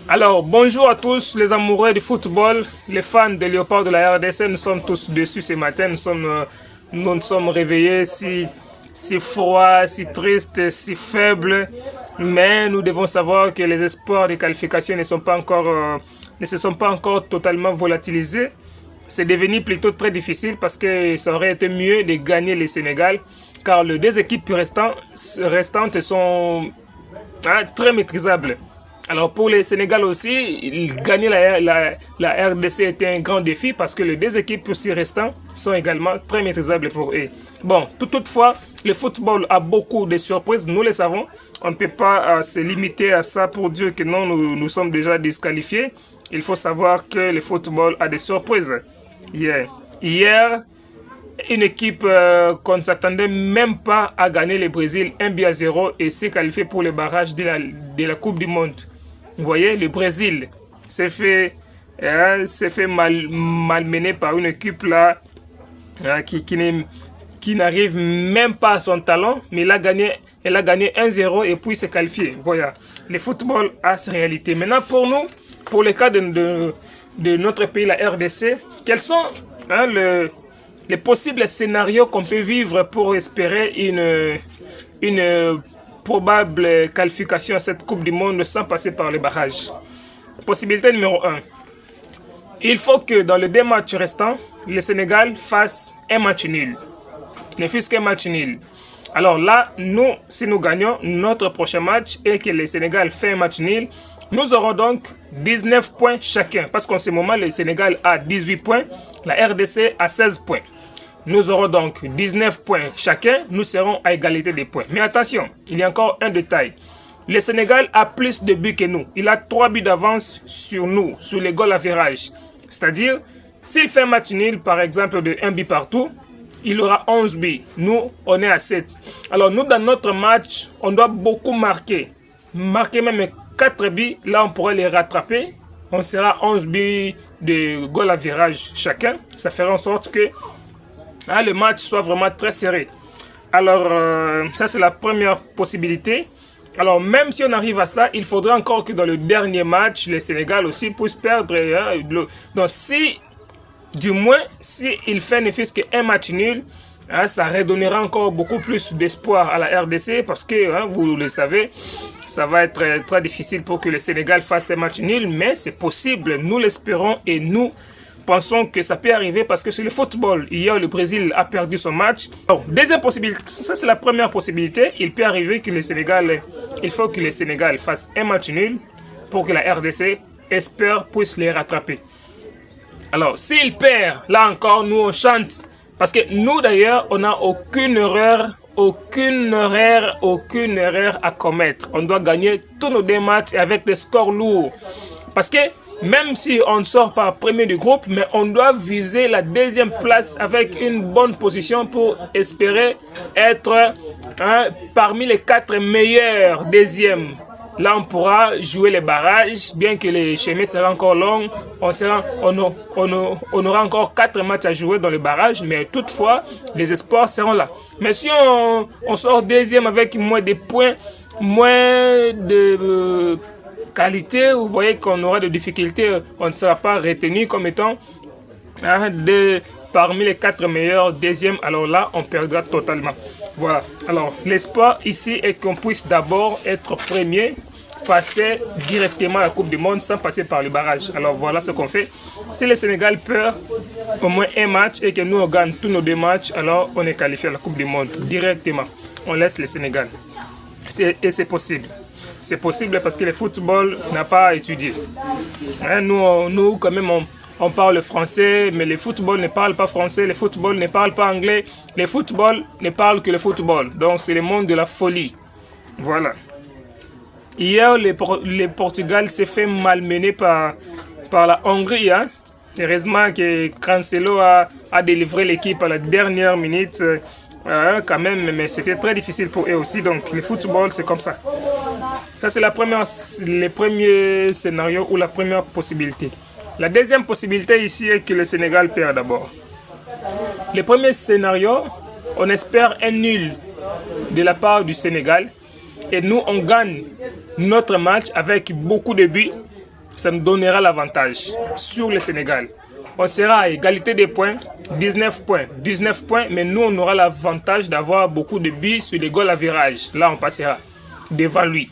Alors, bonjour à tous les amoureux du football, les fans des Léopards de la RDC. Nous sommes tous dessus ce matin. Nous nous sommes réveillés si froid, si triste, si faible. Mais nous devons savoir que les espoirs de qualification ne se sont pas encore totalement volatilisés. C'est devenu plutôt très difficile parce que ça aurait été mieux de gagner le Sénégal, car les deux équipes restantes sont très maîtrisables. Alors pour le Sénégal aussi, gagner la RDC était un grand défi parce que les deux équipes aussi restantes sont également très maîtrisables pour eux. Bon, toutefois, le football a beaucoup de surprises, nous le savons. On ne peut pas se limiter à ça pour dire que non, nous sommes déjà disqualifiés. Il faut savoir que le football a des surprises. Hier, une équipe qu'on ne s'attendait même pas à gagner le Brésil 1-0 et s'est qualifiée pour le barrage de la Coupe du Monde. Vous voyez, le Brésil s'est fait malmener par une équipe là qui n'arrive même pas à son talent, mais elle a gagné 1-0 et puis s'est qualifiée. Voilà, le football a sa réalité. Maintenant pour nous, pour le cas de notre pays, la RDC, quels sont les possibles scénarios qu'on peut vivre pour espérer une probable qualification à cette Coupe du Monde sans passer par les barrages. Possibilité numéro 1. Il faut que dans les deux matchs restants, le Sénégal fasse un match nul. Ne fût-ce qu'un match nul. Alors là, nous, si nous gagnons notre prochain match et que le Sénégal fait un match nul, nous aurons donc 19 points chacun. Parce qu'en ce moment, le Sénégal a 18 points, la RDC a 16 points. Nous aurons donc 19 points chacun, nous serons à égalité des points. Mais attention, il y a encore un détail. Le Sénégal a plus de buts que nous. Il a 3 buts d'avance sur nous, sur les goal average. C'est-à-dire, s'il fait un match nul, par exemple, de 1 but partout, il aura 11 buts. Nous, on est à 7. Alors, nous, dans notre match, on doit beaucoup marquer. Marquer même 4 buts, là, on pourrait les rattraper. On sera 11 buts de goal average chacun. Ça fera en sorte que le match soit vraiment très serré. Alors, ça c'est la première possibilité. Alors, même si on arrive à ça, il faudrait encore que dans le dernier match, le Sénégal aussi puisse perdre. Donc, du moins, s'il fait ne fût-ce qu'un match nul, ça redonnera encore beaucoup plus d'espoir à la RDC parce que, vous le savez, ça va être très difficile pour que le Sénégal fasse un match nul, mais c'est possible, nous l'espérons et nous pensons que ça peut arriver parce que sur le football, hier le Brésil a perdu son match. Donc, deuxième possibilité, ça c'est la première possibilité, il peut arriver que il faut que le Sénégal fasse un match nul pour que la RDC puisse les rattraper. Alors, s'il perd, là encore, nous on chante. Parce que nous d'ailleurs, on n'a aucune erreur à commettre. On doit gagner tous nos deux matchs avec des scores lourds. Parce que même si on ne sort pas premier du groupe, mais on doit viser la deuxième place avec une bonne position pour espérer être parmi les 4 meilleurs deuxièmes. Là, on pourra jouer les barrages, bien que les chemins seront encore longs. On aura encore 4 matchs à jouer dans les barrages, mais toutefois, les espoirs seront là. Mais si on sort deuxième avec moins de points, moins de qualité, vous voyez qu'on aura des difficultés, on ne sera pas retenu comme étant parmi les 4 meilleurs deuxièmes, alors là on perdra totalement. Voilà, alors l'espoir ici est qu'on puisse d'abord être premier, passer directement à la Coupe du Monde sans passer par le barrage. Alors voilà ce qu'on fait. Si le Sénégal perd au moins un match et que nous on gagne tous nos 2 matchs, alors on est qualifié à la Coupe du Monde directement. On laisse le Sénégal. Et c'est possible. C'est possible parce que le football n'a pas étudié. Nous quand même, on parle français, mais le football ne parle pas français, le football ne parle pas anglais, le football ne parle que le football. Donc c'est le monde de la folie. Voilà. Hier, le Portugal s'est fait malmener par la Hongrie. Heureusement que Cancelo a délivré l'équipe à la dernière minute. Quand même, mais c'était très difficile pour eux aussi. Donc le football, c'est comme ça. Ça, c'est le premier scénario ou la première possibilité. La deuxième possibilité ici est que le Sénégal perd d'abord. Le premier scénario, on espère un nul de la part du Sénégal. Et nous, on gagne notre match avec beaucoup de buts. ça nous donnera l'avantage sur le Sénégal. On sera à égalité des points, 19 points, mais nous, on aura l'avantage d'avoir beaucoup de buts sur les goals à virage. Là, on passera devant lui.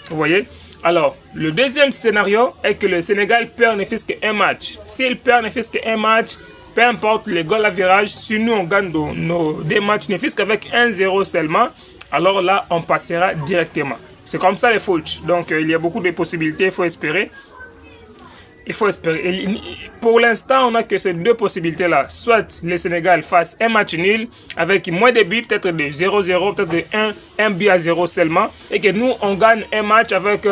Vous voyez? Alors, le deuxième scénario est que le Sénégal perd ne fût qu'un match. S'il perd ne fût qu'un match, peu importe les goals à virage, si nous, on gagne des matchs ne fût qu'avec 1-0 seulement, alors là, on passera directement. C'est comme ça les foot. Donc, il y a beaucoup de possibilités, il faut espérer. Il faut espérer. Pour l'instant, on n'a que ces deux possibilités-là. Soit le Sénégal fasse un match nul avec moins de buts, peut-être de 0-0, peut-être de 1 but à 0 seulement. Et que nous, on gagne un match avec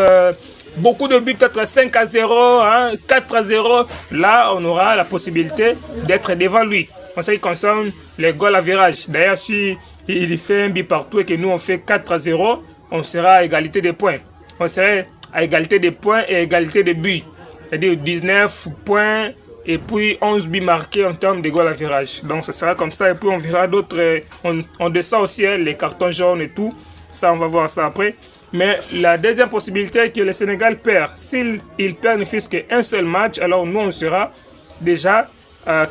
beaucoup de buts, peut-être 5-0, hein, 4-0. Là, on aura la possibilité d'être devant lui. En ce qui concerne les goals à virage. D'ailleurs, si il fait un but partout et que nous, on fait 4-0, on sera à égalité des points. On serait à égalité des points et égalité de buts. C'est-à-dire 19 points et puis 11 buts marqués en termes de goal à virage. Donc ce sera comme ça et puis on verra d'autres. On descend aussi hein, les cartons jaunes et tout. Ça, on va voir ça après. Mais la deuxième possibilité est que le Sénégal perd. S'il perd ne fût qu'un seul match, alors nous, on sera déjà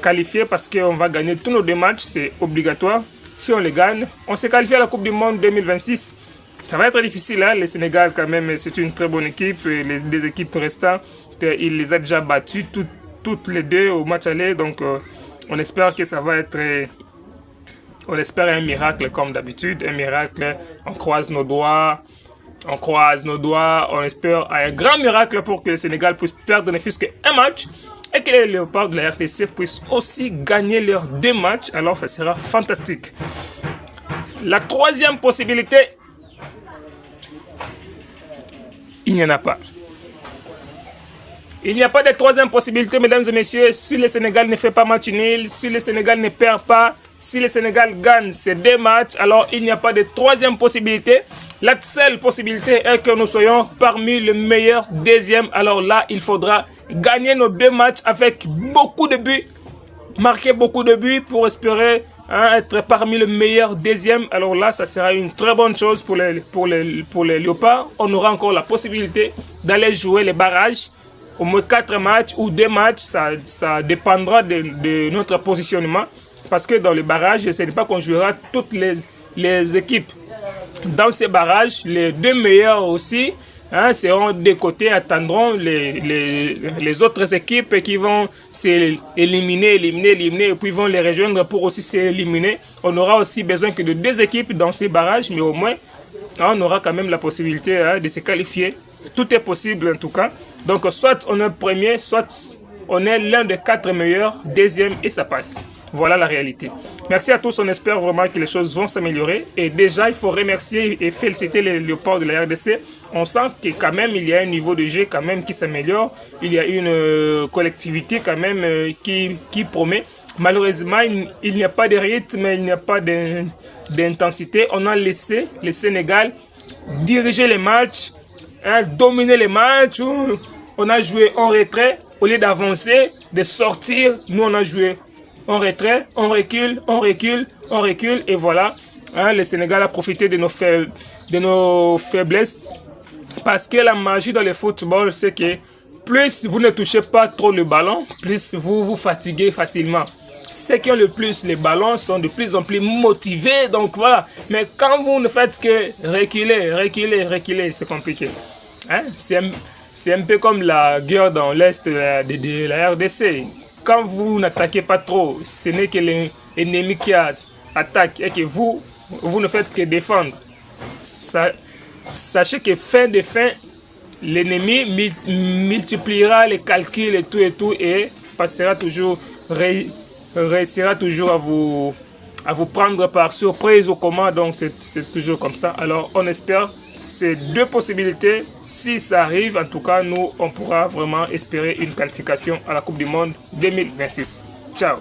qualifié parce qu'on va gagner tous nos deux matchs. C'est obligatoire. Si on les gagne, on s'est qualifié à la Coupe du Monde 2026. Ça va être difficile, hein? Le Sénégal quand même, c'est une très bonne équipe. Les deux équipes restantes, il les a déjà battues toutes les deux au match aller. Donc on espère que ça va être... on espère un miracle comme d'habitude. Un miracle, on croise nos doigts. On espère un grand miracle pour que le Sénégal puisse perdre ne fût qu'un match. Et que les Léopards de la RDC puissent aussi gagner leurs deux matchs. Alors ça sera fantastique. La troisième possibilité... il n'y en a pas. Il n'y a pas de troisième possibilité, mesdames et messieurs. Si le Sénégal ne fait pas match nul, si le Sénégal ne perd pas, si le Sénégal gagne ces deux matchs, alors il n'y a pas de troisième possibilité. La seule possibilité est que nous soyons parmi les meilleurs deuxièmes. Alors là, il faudra gagner nos deux matchs avec beaucoup de buts, marquer beaucoup de buts pour espérer être parmi les meilleurs deuxièmes. Alors là, ça sera une très bonne chose pour les Léopards. On aura encore la possibilité d'aller jouer les barrages. Au moins 4 matchs ou 2 matchs, ça dépendra de notre positionnement. Parce que dans les barrages, ce n'est pas qu'on jouera toutes les équipes. Dans ces barrages, les deux meilleurs aussi seront des côtés, attendront les autres équipes qui vont s'éliminer, et puis vont les rejoindre pour aussi s'éliminer. On aura aussi besoin que de 2 équipes dans ces barrages, mais au moins, on aura quand même la possibilité de se qualifier. Tout est possible en tout cas. Donc soit on est premier, soit on est l'un des 4 meilleurs, deuxième et ça passe. Voilà la réalité. Merci à tous, on espère vraiment que les choses vont s'améliorer. Et déjà, il faut remercier et féliciter les Léopards de la RDC. On sent que quand même, il y a un niveau de jeu quand même qui s'améliore. Il y a une collectivité quand même qui promet. Malheureusement, il n'y a pas de rythme, il n'y a pas d'intensité. On a laissé le Sénégal diriger les matchs, dominer les matchs. On a joué en retrait au lieu d'avancer, de sortir. Nous, on a joué en retrait, on recule, et voilà. Le Sénégal a profité de nos faiblesses. Parce que la magie dans le football, c'est que plus vous ne touchez pas trop le ballon, plus vous vous fatiguez facilement. Ceux qui ont le plus les ballons sont de plus en plus motivés, donc voilà. Mais quand vous ne faites que reculer, c'est compliqué. C'est un peu comme la guerre dans l'Est de la RDC. Quand vous n'attaquez pas trop, ce n'est que l'ennemi qui attaque et que vous ne faites que défendre. Sachez que fin, l'ennemi multipliera les calculs et tout et passera toujours, réussira toujours à vous prendre par surprise au combat. Donc c'est toujours comme ça. Alors on espère ces 2 possibilités. Si ça arrive, en tout cas, nous, on pourra vraiment espérer une qualification à la Coupe du Monde 2026. Ciao.